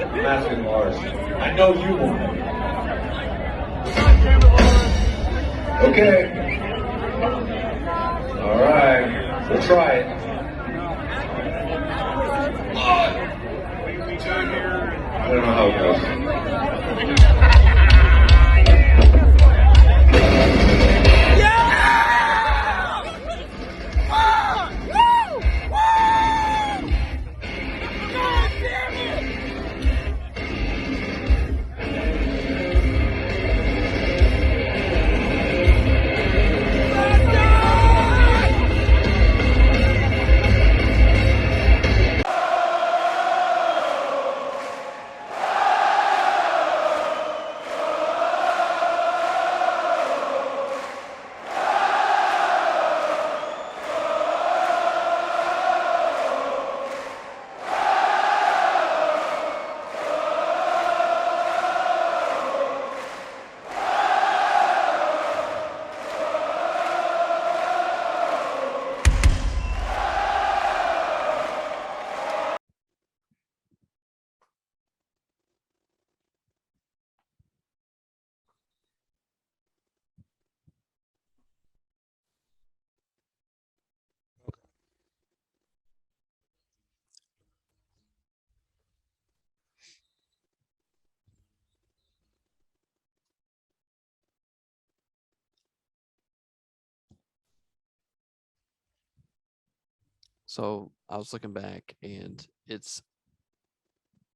I'm asking Lars. I know you want it. Okay. All right. We'll try it. I don't know how it goes. So I was looking back, and it's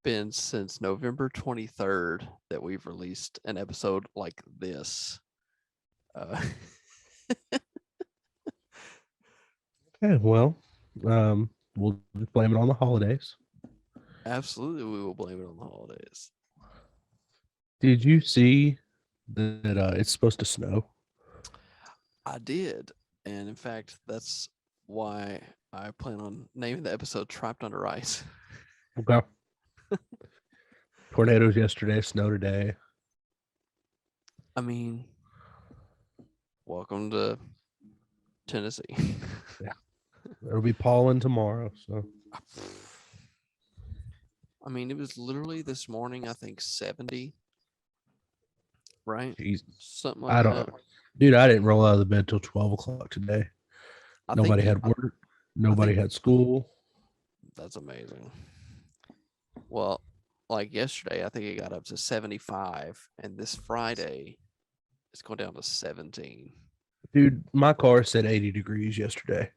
been since November 23rd that we've released an episode like this. Okay, well, we'll just blame it on the holidays. Absolutely, we will blame it on the holidays. Did you see that it's supposed to snow? I did, and in fact, that's why I plan on naming the episode "Trapped Under Ice." Okay. Tornadoes yesterday, snow today. I mean, welcome to Tennessee. Yeah. It'll be pollen tomorrow, so. I mean, it was literally this morning, I think 70, right? Jeez. Something like I that. don't, dude. I didn't roll out of the bed till 12 o'clock today. Nobody had work. Nobody had school. That's amazing. Well, like yesterday, I think it got up to 75, and this Friday, it's going down to 17. Dude, my car said 80 degrees yesterday.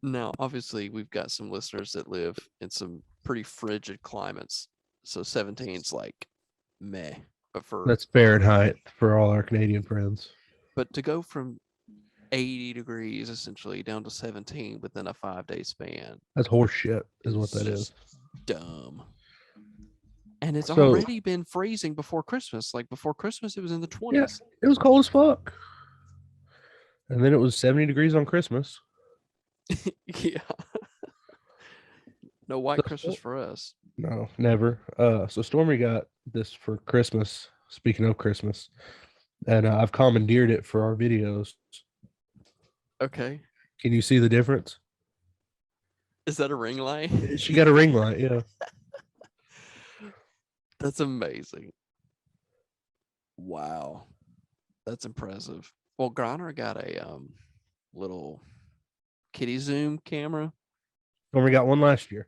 Now, obviously, we've got some listeners that live in some pretty frigid climates, so 17's like meh. But That's Fahrenheit for all our Canadian friends. But to go from 80 degrees essentially down to 17 within a 5-day span, that's horse shit, is what that is. Dumb. And it's already been freezing before Christmas. Like before Christmas, it was in the 20s. Yeah, it was cold as fuck. And then it was 70 degrees on Christmas. Yeah. No white Christmas for us. No, never. So Stormy got this for Christmas. Speaking of Christmas, and I've commandeered it for our videos. Okay. Can you see the difference? Is that a ring light? She got a ring light, yeah. That's amazing. Wow. That's impressive. Well, Griner got a little kitty zoom camera. Stormy got one last year.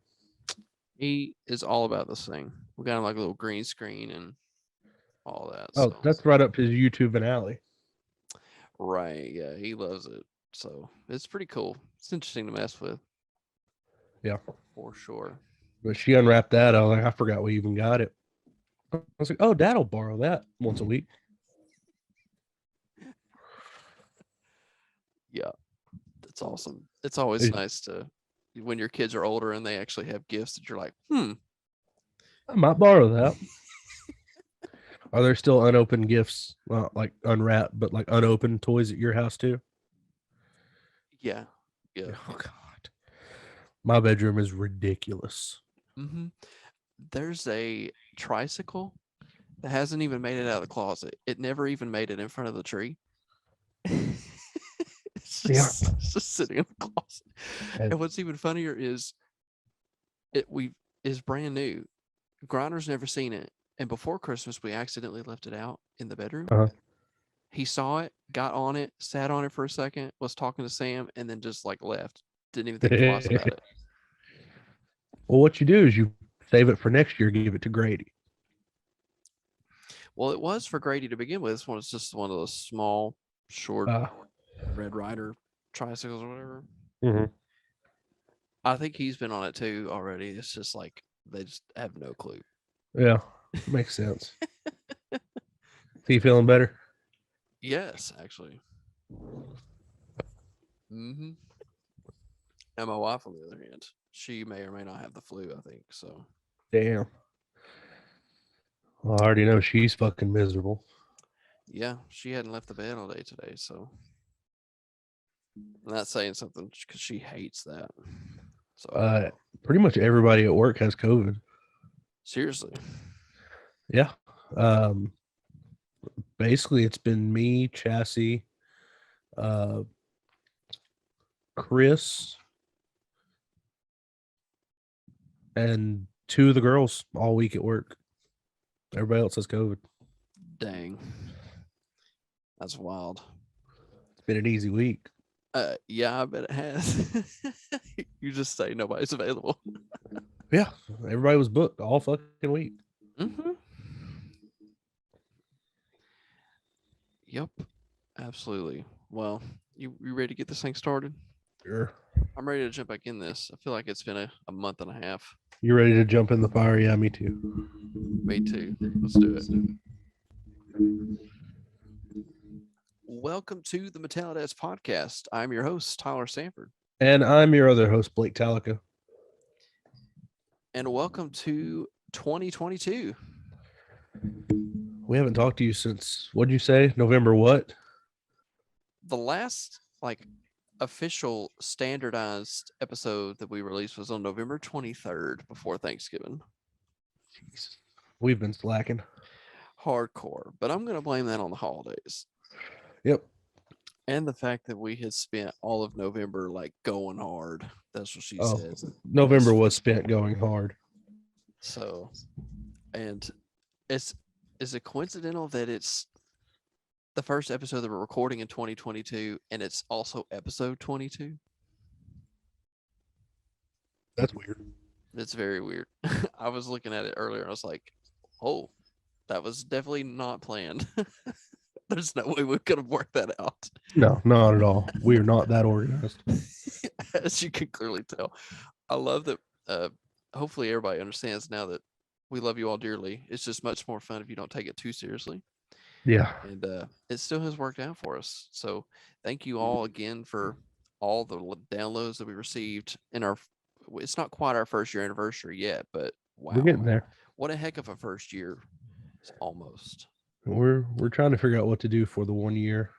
He is all about this thing. We got him like a little green screen and all that. Oh, so. That's right up his YouTube finale. Right. Yeah, he loves it. So it's pretty cool. It's interesting to mess with. Yeah. For sure. But she unwrapped that. I was like, I forgot we even got it. I was like, oh, Dad'll borrow that once a week. Yeah. That's awesome. It's always nice to, when your kids are older and they actually have gifts that you're like, I might borrow that. Are there still unopened gifts, well, like unwrapped, but like unopened toys at your house too? Yeah. Yeah. Oh, God. My bedroom is ridiculous. Mm-hmm. There's a tricycle that hasn't even made it out of the closet. It never even made it in front of the tree. It's Yeah. just sitting in the closet. And what's even funnier is it is brand new. Grinder's never seen it, and before Christmas we accidentally left it out in the bedroom. Uh-huh. He saw it, got on it, sat on it for a second, was talking to Sam, and then just like left. Didn't even think twice about it. Well, what you do is you save it for next year, give it to Grady. Well, it was for Grady to begin with. This one is just one of those small, short Red Rider tricycles or whatever. Mm-hmm. I think he's been on it too already. It's just like they just have no clue. Yeah, makes sense. Is he feeling better? Yes, actually. Mm-hmm. And my wife, on the other hand, she may or may not have the flu, I think. So. Damn. Well, I already know she's fucking miserable. Yeah, she hadn't left the bed all day today, so. I'm not saying something because she hates that. So. Pretty much everybody at work has COVID. Seriously. Yeah. Basically, it's been me, Chassis, Chris, and two of the girls all week at work. Everybody else has COVID. Dang. That's wild. It's been an easy week. Yeah, I bet it has. You just say nobody's available. Yeah, everybody was booked all fucking week. Mm-hmm. Yep, absolutely. Well, you ready to get this thing started? Sure. I'm ready to jump back in this. I feel like it's been a month and a half. You ready to jump in the fire? Yeah, me too. Me too. Let's do it. Welcome to the MetalliDads podcast. I'm your host, Tyler Sanford. And I'm your other host, Blake Talica. And welcome to 2022. We haven't talked to you since, what'd you say? November what? The last, official standardized episode that we released was on November 23rd before Thanksgiving. Jeez. We've been slacking. Hardcore. But I'm going to blame that on the holidays. Yep. And the fact that we had spent all of November going hard. That's what she said. November was spent going hard. So, and is it coincidental that it's the first episode that we're recording in 2022 and it's also episode 22? That's weird. It's very weird. I was looking at it earlier and I was like, oh, that was definitely not planned. There's no way we could have worked that out. No, not at all. We are not that organized. As you can clearly tell. I love that. Hopefully everybody understands now that we love you all dearly. It's just much more fun if you don't take it too seriously. Yeah. And it still has worked out for us. So thank you all again for all the downloads that we received in our, it's not quite our first year anniversary yet, but wow. We're getting there. What a heck of a first year. It's almost. We're trying to figure out what to do for the 1 year.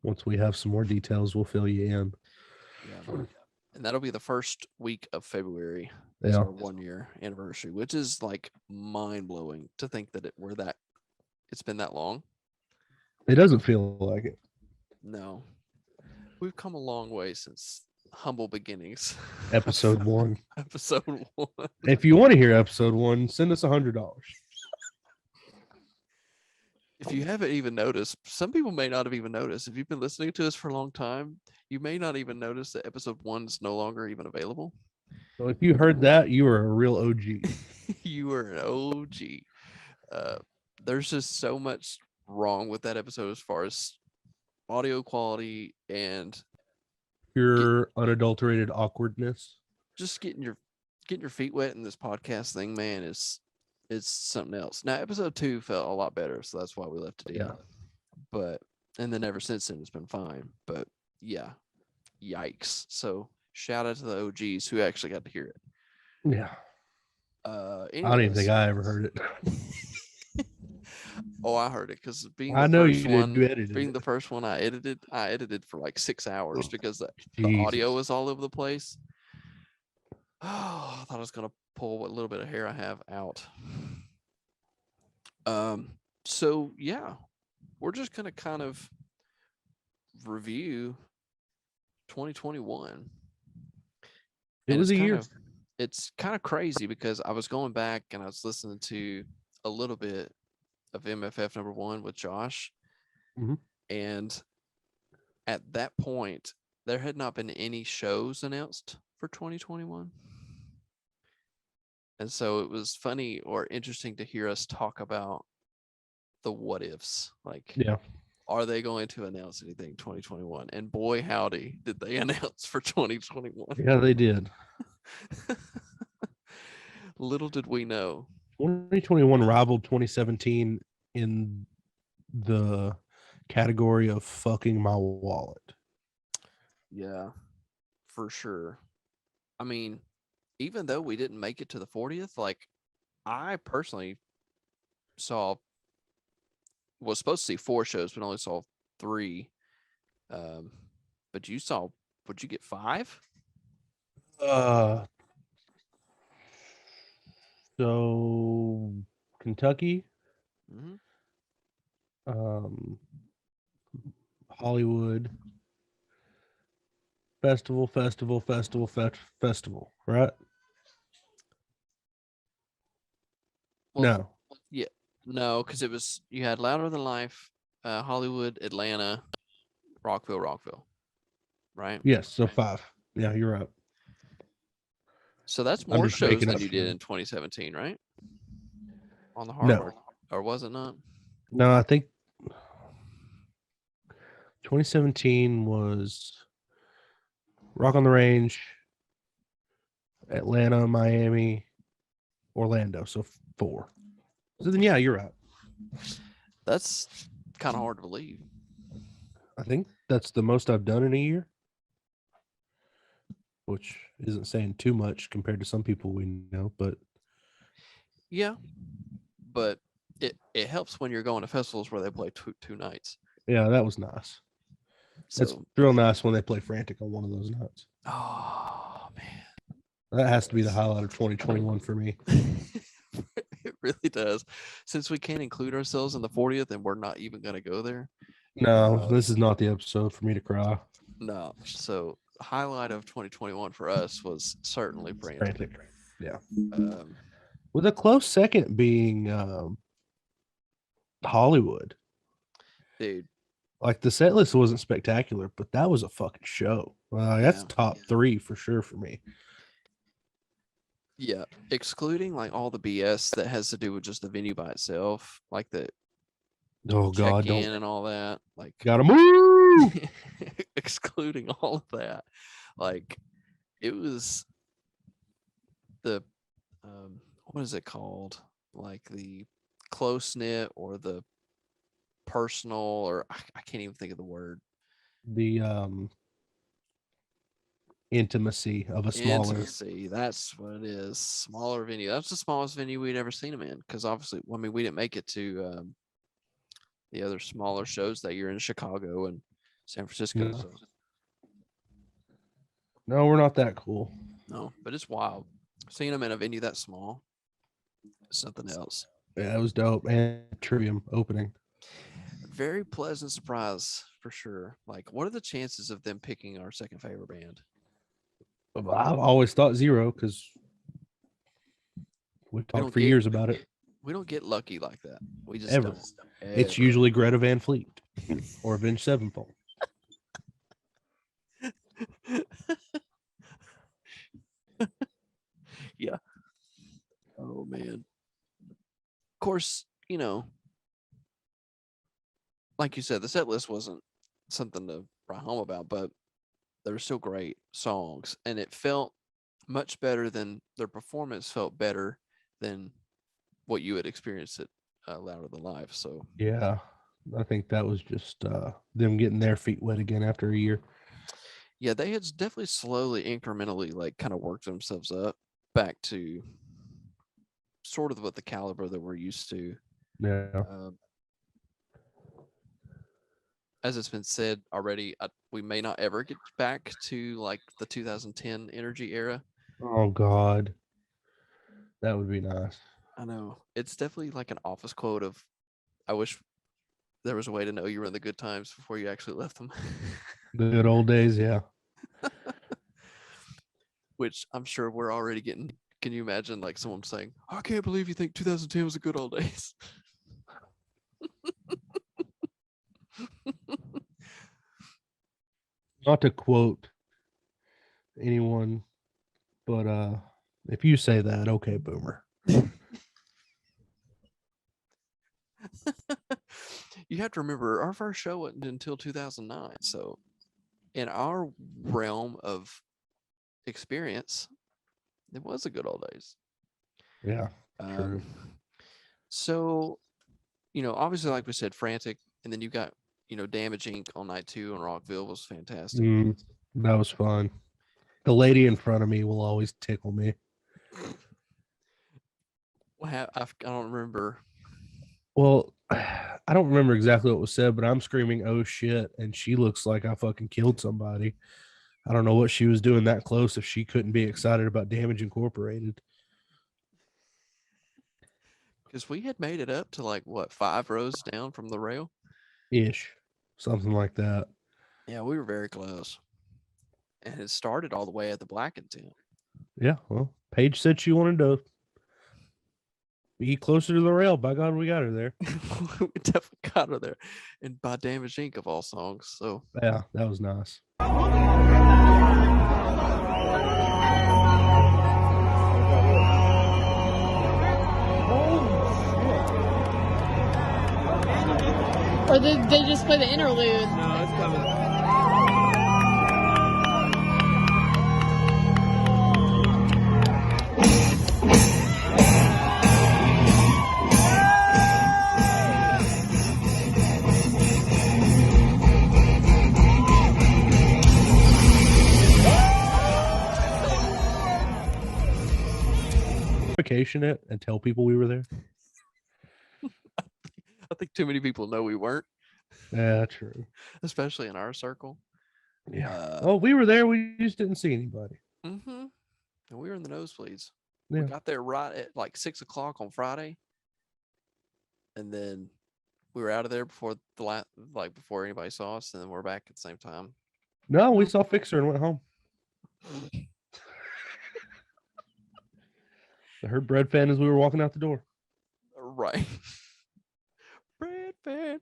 Once we have some more details, we'll fill you in. Yeah. And that'll be the first week of February. Is our 1 year anniversary, which is mind blowing to think that it's been that long. It doesn't feel like it. No. We've come a long way since humble beginnings. Episode 1. Episode 1. If you want to hear episode 1, send us $100. If you haven't even noticed, some people may not have even noticed. If you've been listening to us for a long time, you may not even notice that episode 1 is no longer even available. So if you heard that, you are a real OG. You are an OG. There's just so much wrong with that episode as far as audio quality and pure unadulterated awkwardness. Just getting your feet wet in this podcast thing, man, it's something else. Now, episode 2 felt a lot better, so that's why we left it in. But and then ever since then, it's been fine. But yeah, yikes. So shout out to the OGs who actually got to hear it. Yeah. Anyways. I don't even think I ever heard it. Oh, I heard it because being the first one I edited for 6 hours because the audio was all over the place. Oh, I thought I was gonna pull what little bit of hair I have out. So yeah, we're just gonna kind of review 2021. It And was a year. It's kind of crazy because I was going back and I was listening to a little bit of MFF #1 with Josh. Mhm. And at that point, there had not been any shows announced for 2021. And so it was funny or interesting to hear us talk about the what ifs. Like, Yeah. are they going to announce anything 2021? And boy, howdy, did they announce for 2021. Yeah, they did. Little did we know. 2021 rivaled 2017 in the category of fucking my wallet. Yeah, for sure. I mean, even though we didn't make it to the 40th, like I personally was supposed to see 4 shows, but only saw 3. But you saw, would you get 5? So Kentucky, Mm-hmm. Hollywood, festival, right? Well, No. yeah, no, because you had Louder Than Life, Hollywood, Atlanta, Rockville, right? Yes, so 5. Yeah, you're right. So that's I'm more just shows making than up you did for- in 2017, right? On the No. hardware, or was it not? No, I think 2017 was Rock on the Range, Atlanta, Miami, Orlando. So 4. So then, yeah, you're right. That's kind of hard to believe. I think that's the most I've done in a year, which isn't saying too much compared to some people we know, but Yeah, but it helps when you're going to festivals where they play two nights. yeah, that was nice. It's So, real nice when they play Frantic on one of those nights. oh man, That has to be the highlight of 2021 for me. it really does. Since we can't include ourselves in the 40th, and we're not even going to go there. No, this is not the episode for me to cry. No. So highlight of 2021 for us was certainly Frantic. Yeah. Um, With a close second being Hollywood. dude, Like the set list wasn't spectacular, but that was a fucking show. That's Yeah. top 3 for sure for me. yeah, excluding like all the BS that has to do with just the venue by itself, like the Oh God, check-in don't and all that, like gotta move. excluding all of that, like it was the what is it called? Like the close knit or the personal, or I can't even think of the word. The intimacy of a smaller. Intimacy. That's what it is. Smaller venue. That's the smallest venue we'd ever seen them in. Because obviously, I mean, we didn't make it to the other smaller shows that year in Chicago and San Francisco. No. So No, we're not that cool. no, but it's wild seeing them in a venue that small. Something else. Yeah, it was dope. And Trivium opening. Very pleasant surprise for sure. Like, what are the chances of them picking our second favorite band? I've always thought 0 because we've don't talked for get- years about it. We don't get lucky like that. We just Ever. don't. It's Ever. usually Greta Van Fleet or Avenged Sevenfold. Yeah. Oh man. Of course, you know, like you said, the set list wasn't something to write home about, but they were still great songs, and it felt much better than their performance felt better than what you had experienced at Louder Than Life. So Yeah, I think that was just them getting their feet wet again after a year. yeah, they had definitely slowly, incrementally, like kind of worked themselves up back to sort of what the caliber that we're used to. Yeah. As it's been said already, we may not ever get back to like the 2010 energy era. Oh God, that would be nice. I know it's definitely like an office quote of, I wish there was a way to know you were in the good times before you actually left them. The good old days, yeah. Which I'm sure we're already getting. Can you imagine like someone saying, "I can't believe you think 2010 was the good old days"? Not to quote anyone, but if you say that, okay, boomer. You have to remember, our first show wasn't until 2009. So, in our realm of experience, it was the good old days. Yeah, true. So, obviously, like we said, Frantic, and then you got, Damage Inc. on night 2 on Rockville was fantastic. That was fun. The lady in front of me will always tickle me. I don't remember. Well, I don't remember exactly what was said, but I'm screaming, "Oh shit!" and she looks like I fucking killed somebody. I don't know what she was doing that close if she couldn't be excited about Damage Incorporated. Because we had made it up to like, what, 5 rows down from the rail? Ish. Something like that. Yeah, we were very close. And it started all the way at the Blacken tent. Yeah, well, Paige said she wanted to be closer to the rail. By God, we got her there. We definitely got her there. And by Damage Inc. of all songs. So yeah, that was nice. Or did they just play the interlude? No, it's coming. Vacation it and tell people we were there. I think too many people know we weren't. Yeah, true. Especially in our circle. Yeah. We were there. We just didn't see anybody. Mm-hmm. And we were in the nosebleeds. Yeah. We got there right at like 6 o'clock on Friday. And then we were out of there before before anybody saw us, and then we're back at the same time. No, we saw Fixer and went home. I heard Bread Fan as we were walking out the door. Right. Bread Fan.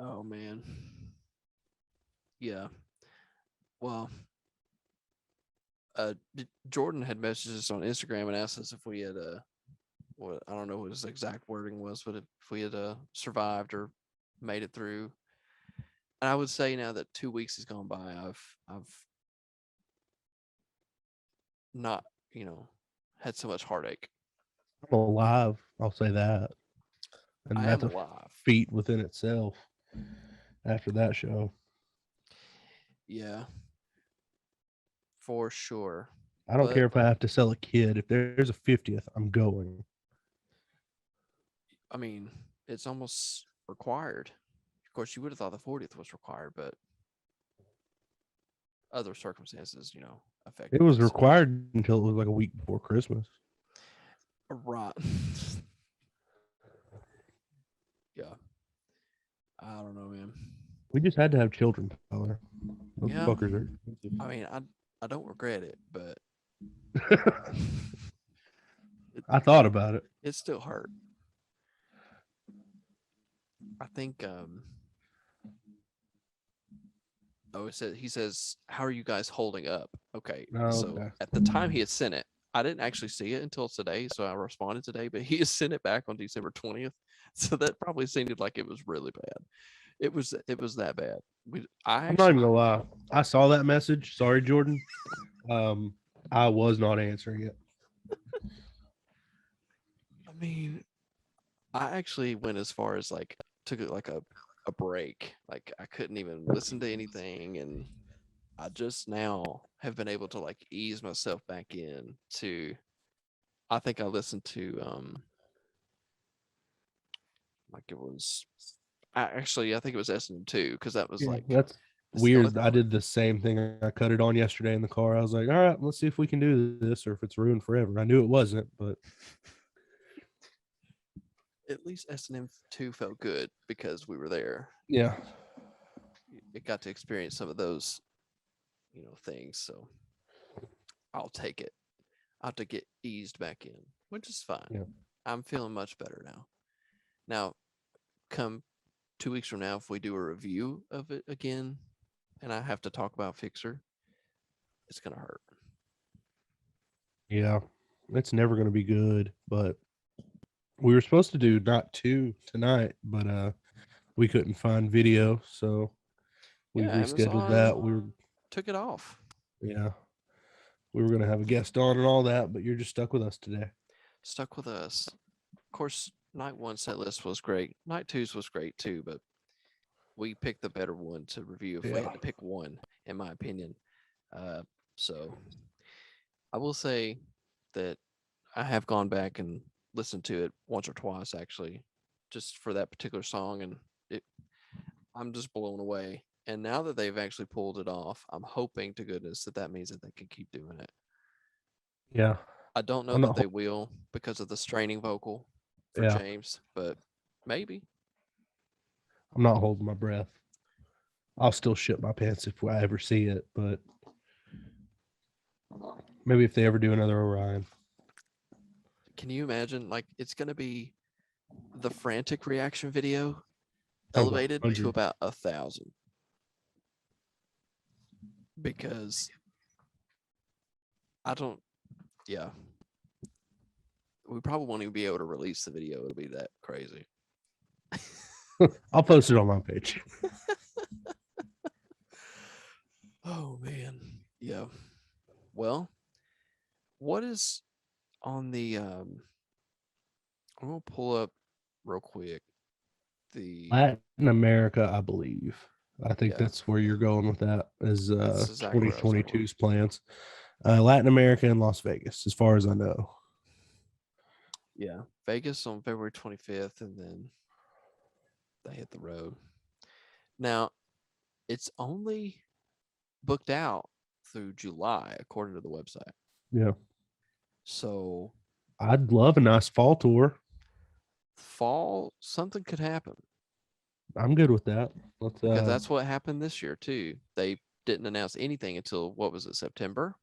Oh man. Yeah. Well, Jordan had messaged us on Instagram and asked us if we had what I don't know what his exact wording was, but if we had survived or made it through. And I would say now that 2 weeks has gone by, I've not, had so much heartache. I'm alive. I'll say that. And I that's am a alive. feat within itself after that show. Yeah. For sure. I don't care if I have to sell a kid. If there's a 50th, I'm going. I mean, it's almost required. Of course, you would have thought the 40th was required, but other circumstances, affect It was required until it was like a week before Christmas. Right. Yeah. I don't know, man. We just had to have children, Tyler. Those Yeah. fuckers are. I mean, I don't regret it, but I thought about it. it still hurt. I think he says, "How are you guys holding up?" Okay. Oh, So okay. at the time he had sent it, I didn't actually see it until today, so I responded today, but he has sent it back on December 20th. So that probably seemed like it was really bad. It was that bad. I'm not even gonna lie. I saw that message. Sorry, Jordan. I was not answering it. I mean, I actually went as far as like took it like a break. Like I couldn't even listen to anything, and I just now have been able to like ease myself back in to. I think I listened to like it was. I think it was SM2 because that was like That's the weird. only- I did the same thing. I cut it on yesterday in the car. I was like, all right, let's see if we can do this or if it's ruined forever. I knew it wasn't, but at least S&M2 felt good because we were there. Yeah. It got to experience some of those, things. So I'll take it. I'll have to get eased back in, which is fine. Yeah. I'm feeling much better now. Now, come 2 weeks from now, if we do a review of it again, and I have to talk about Fixer, it's gonna hurt. Yeah. It's never going to be good, but we were supposed to do not 2 tonight, but we couldn't find video, so we Yeah, rescheduled Amazon that. We were took it off. Yeah. We were going to have a guest on and all that, but you're just stuck with us today. Stuck with us. Of course, night 1 set list was great. Night 2's was great too, but we picked the better one to review if we had to pick one, in my opinion. So I will say that I have gone back and listened to it once or twice, actually, just for that particular song, and I'm just blown away. And now that they've actually pulled it off, I'm hoping to goodness that means that they can keep doing it. Yeah. I don't know I'm that not they will because of the straining vocal for Yeah. James, but maybe. I'm not holding my breath. I'll still shit my pants if I ever see it, but maybe if they ever do another Orion. Can you imagine? Like, it's going to be the frantic reaction video Oh, elevated to 100. about 1,000. Because yeah. We probably won't even be able to release the video. It'll be that crazy. I'll post it on my page. Oh, man. Yeah. Well, what is on the I'm gonna pull up real quick the Latin America, I believe. I think Yeah. that's where you're going with that, is That's exactly where I was going. 2022's plans. Latin America and Las Vegas, as far as I know. Yeah, Vegas on February 25th, and then they hit the road. Now, it's only booked out through July, according to the website. Yeah. So I'd love a nice fall tour. fall, something could happen I'm good with that. Let's because that's what happened this year too. They didn't announce anything until what was it, September?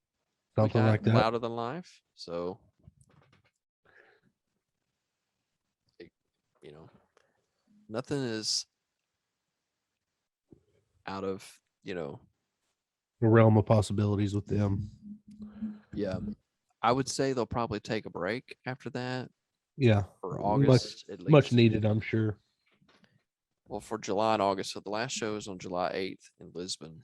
something like that. Louder Than Life. So, nothing is out of, The realm of possibilities with them. yeah. I would say they'll probably take a break after that Yeah. for August at least. Much needed, I'm sure. Well, for July and August. So the last show is on July 8th in Lisbon.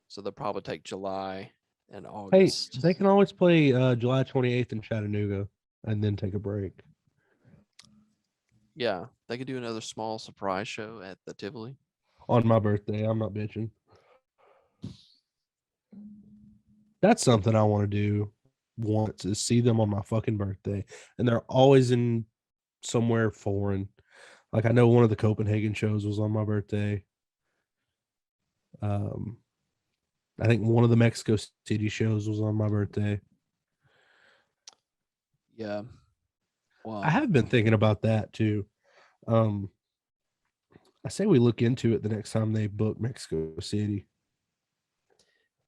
So they'll probably take July and Hey, August. they can always play July 28th in Chattanooga and then take a break. Yeah, they could do another small surprise show at the Tivoli. On my birthday. I'm not bitching. That's something I want to do once, is see them on my fucking birthday. And they're always in somewhere foreign. Like, I know one of the Copenhagen shows was on my birthday. I think one of the Mexico City shows was on my birthday. Yeah. Well, I have been thinking about that too. I say we look into it the next time they book Mexico City.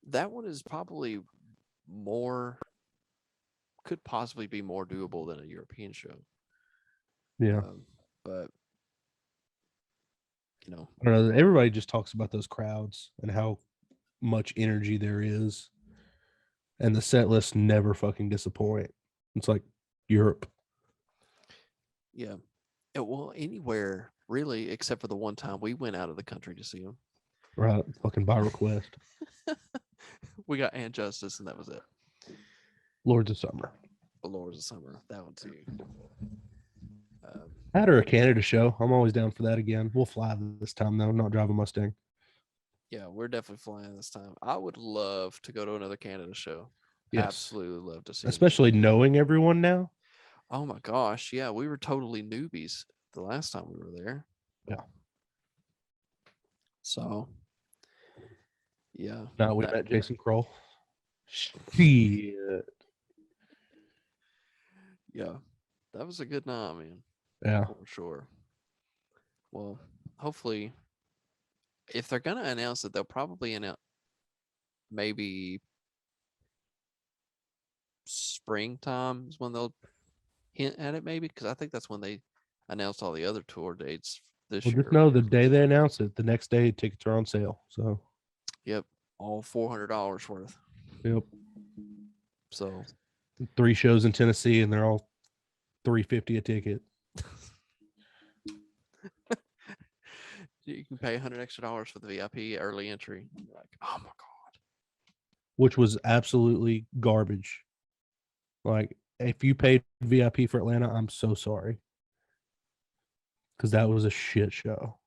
that one is probably could possibly be more doable than a European show. Yeah. But, I don't know. Everybody just talks about those crowds and how much energy there is. And the set lists never fucking disappoint. It's like Europe. yeah. Well, anywhere really, except for the one time we went out of the country to see them. Right. Fucking by request. We got And Justice, and that was it. Lords of Summer. The Lords of Summer, that one too. That or a Canada show. I'm always down for that again. We'll fly this time, though. Not drive a Mustang. Yeah, we're definitely flying this time. I would love to go to another Canada show. Yes. Absolutely love to see it. Especially knowing everyone now. Oh my gosh, yeah, we were totally newbies the last time we were there. Yeah. So, yeah. No, we met Jason Kroll. Shit. Yeah, that was a good night, man. Yeah. for sure. Well, hopefully, if they're gonna announce it, they'll probably announce maybe springtime is when they'll hint at it, maybe because I think that's when they announced all the other tour dates this Well, year. just know the day they announce it, the next day tickets are on sale. So, Yep, all $400 worth. yep, So 3 shows in Tennessee, and they're all $350 a ticket, you can pay $100 extra for the VIP early entry. You're like, oh my god. which was absolutely garbage. Like, if you paid VIP for Atlanta, I'm so sorry, because that was a shit show.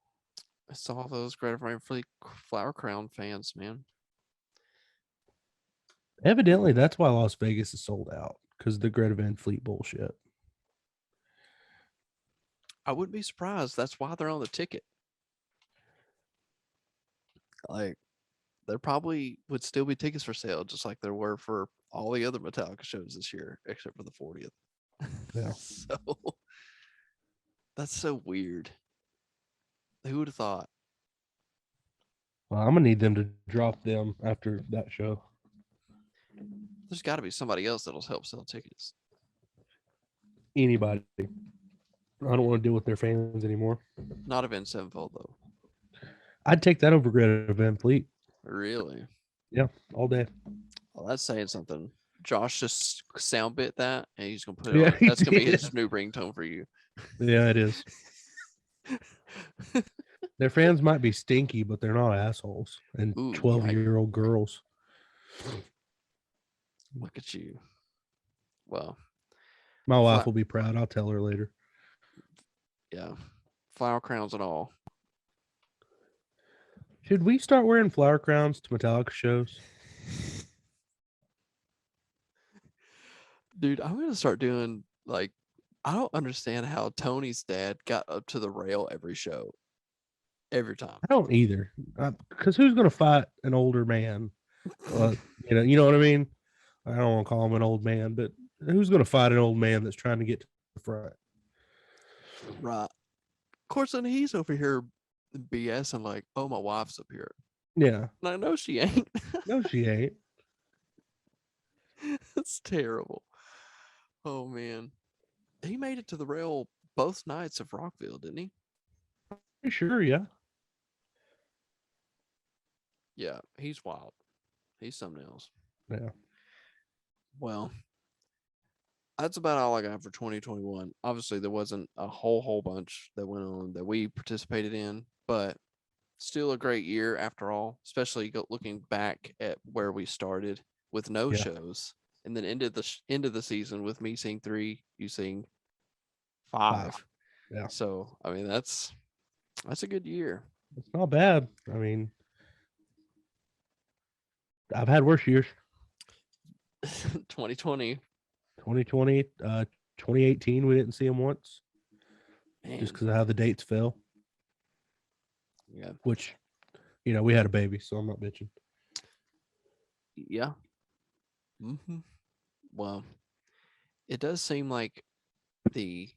I saw those Greta Van Fleet Flower Crown fans, man. Evidently, that's why Las Vegas is sold out, because the Greta Van Fleet bullshit. I wouldn't be surprised. That's why they're on the ticket. Like, there probably would still be tickets for sale, just like there were for all the other Metallica shows this year, except for the 40th. Yeah. So that's so weird. Who would have thought? Well, I'm gonna need them to drop them after that show. There's got to be somebody else that'll help sell tickets. Anybody. I don't want to deal with their fans anymore. Not Avenged Sevenfold though. I'd take that over Greta Van Fleet. Really? Yeah, all day. Well, that's saying something. Josh just sound bit that, and he's gonna put it Yeah, on. he That's gonna be did. his new ringtone for you. Yeah, it is. Their fans might be stinky, but they're not assholes and Ooh, 12-year-old girls. Look at you. Well, My wife will be proud. I'll tell her later. yeah, flower crowns and all. Should we start wearing flower crowns to Metallica shows? Dude, I'm gonna start doing like, I don't understand how Tony's dad got up to the rail every show, every time. I don't either. Because who's going to fight an older man? You know what I mean? I don't want to call him an old man, but who's going to fight an old man that's trying to get to the front? Right. Of course, then he's over here BSing like, oh, my wife's up here. Yeah. And I know she ain't. No, she ain't. It's terrible. Oh man. He made it to the rail both nights of Rockville, didn't he? Pretty sure, yeah. Yeah, he's wild. He's something else. Yeah. Well, that's about all I got for 2021. Obviously, there wasn't a whole bunch that went on that we participated in, but still a great year after all, especially looking back at where we started with no Yeah. shows and then ended the season with me seeing 3, you seeing 5. Yeah. So, I mean, that's a good year. It's not bad. I mean, I've had worse years. 2020. 2020, 2018, we didn't see him once Man, just because of how the dates fell, yeah. which, we had a baby, so I'm not bitching. Yeah. Well, it does seem like the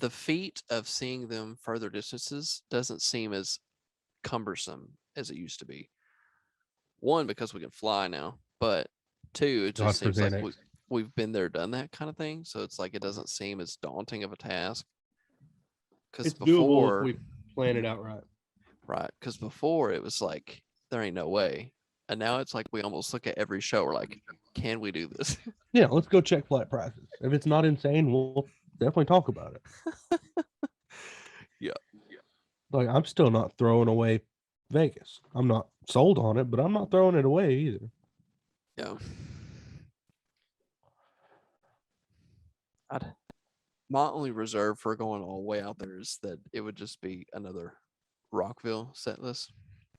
feat of seeing them further distances doesn't seem as cumbersome as it used to be. One, because we can fly now, but 2, it God just seems like Xanax. we've been there, done that kind of thing. So it's like it doesn't seem as daunting of a task. Because It's doable before, if we plan it out right. right? Because before it was like there ain't no way, and now it's like we almost look at every show. We're like, can we do this? Yeah, let's go check flight prices. If it's not insane, we'll definitely talk about it. Yeah. Like, I'm still not throwing away Vegas. I'm not sold on it, but I'm not throwing it away either. Yeah. My only reserve for going all the way out there is that it would just be another Rockville set list,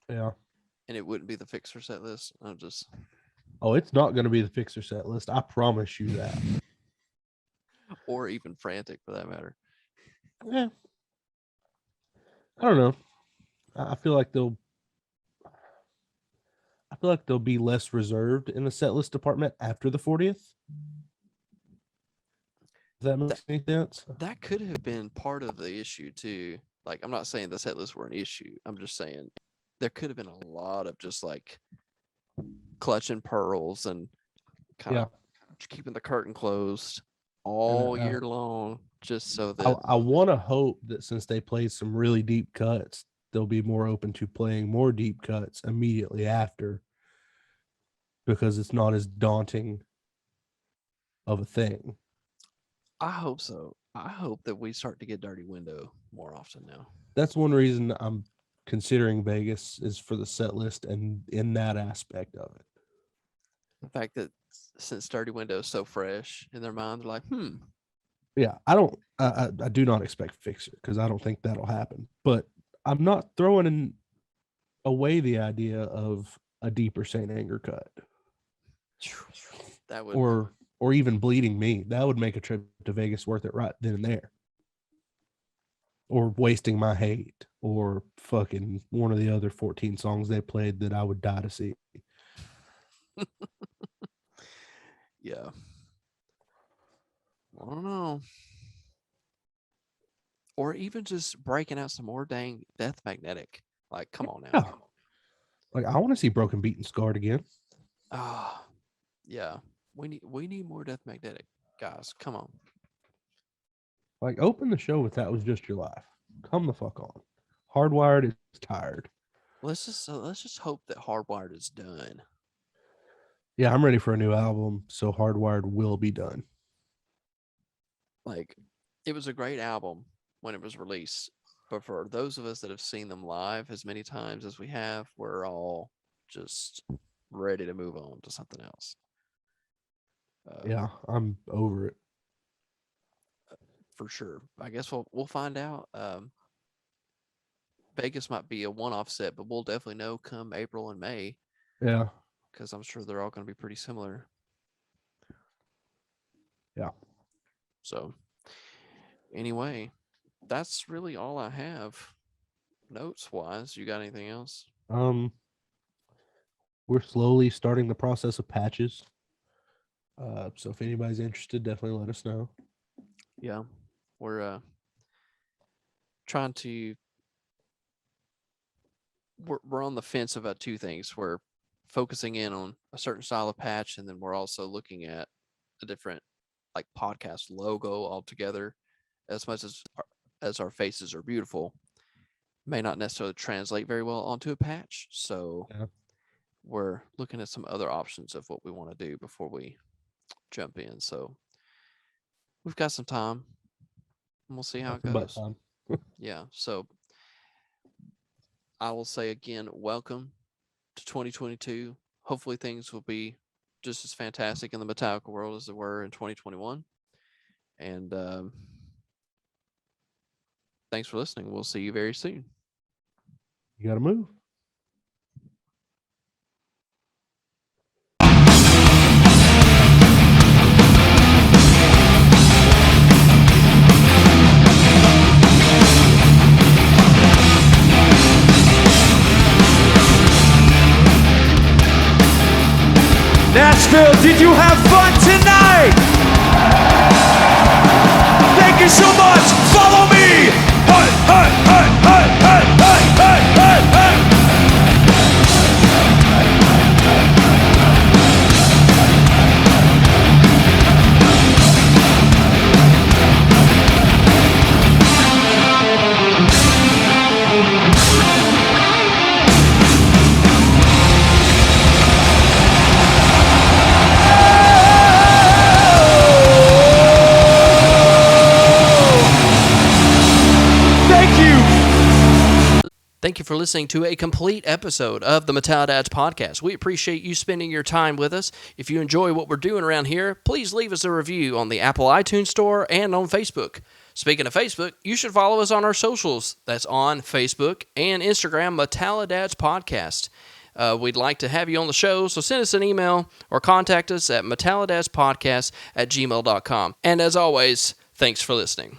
Yeah. and it wouldn't be the Fixer set list. I'm just, Oh, it's not going to be the Fixer set list. I promise you that. or even Frantic for that matter. Yeah. I don't know. I feel like they'll be less reserved in the set list department after the 40th. that makes any sense? That could have been part of the issue too. Like, I'm not saying the set lists were an issue. I'm just saying there could have been a lot of just like clutching pearls and kind of keeping the curtain closed all year long, just so that I want to hope that since they played some really deep cuts, they'll be more open to playing more deep cuts immediately after, because it's not as daunting of a thing. I hope so. I hope that we start to get Dirty Window more often now. That's one reason I'm considering Vegas, is for the set list and in that aspect of it. The fact that since Dirty Window is so fresh in their mind, they're like, Yeah, I do not expect Fixer, because I don't think that'll happen. But I'm not throwing away the idea of a deeper Saint Anger cut. That would, or even Bleeding Me. That would make a trip to Vegas worth it right then and there. Or Wasting My Hate, or fucking one of the other 14 songs they played that I would die to see. yeah. I don't know. Or even just breaking out some more dang Death Magnetic. Like, come on now. Yeah. Like, I want to see Broken, Beaten, Scarred again. Yeah. We need more Death Magnetic, guys. Come on. Like, open the show with That Was Just Your Life. Come the fuck on. Hardwired is tired. Let's just hope that Hardwired is done. Yeah, I'm ready for a new album, so Hardwired will be done. Like, it was a great album when it was released, but for those of us that have seen them live as many times as we have, we're all just ready to move on to something else. Yeah, I'm over it. For sure. I guess we'll find out. Vegas might be a one-off set, but we'll definitely know come April and May. Yeah. Because I'm sure they're all going to be pretty similar. Yeah. So, anyway, that's really all I have notes-wise. You got anything else? We're slowly starting the process of patches. So if anybody's interested, definitely let us know. Yeah. We're trying to... We're on the fence about two things. We're focusing in on a certain style of patch, and then we're also looking at a different like podcast logo altogether. As much as our faces are beautiful, may not necessarily translate very well onto a patch. So we're looking at some other options of what we want to do before we jump in. So we've got some time, and we'll see how it goes. Yeah. So I will say again, welcome to 2022. Hopefully things will be just as fantastic in the Metallica world as they were in 2021. And thanks for listening. We'll see you very soon. You got to move. Nashville, did you have fun tonight? Thank you so much. Follow me. Hey, hey, hey, hey, hey, hey, hey, hey, hey. Thank you for listening to a complete episode of the MetalliDads podcast. We appreciate you spending your time with us. If you enjoy what we're doing around here, please leave us a review on the Apple iTunes Store and on Facebook. Speaking of Facebook, you should follow us on our socials. That's on Facebook and Instagram, MetalliDads Podcast. We'd like to have you on the show, so send us an email or contact us at metallidadspodcast@gmail.com. And as always, thanks for listening.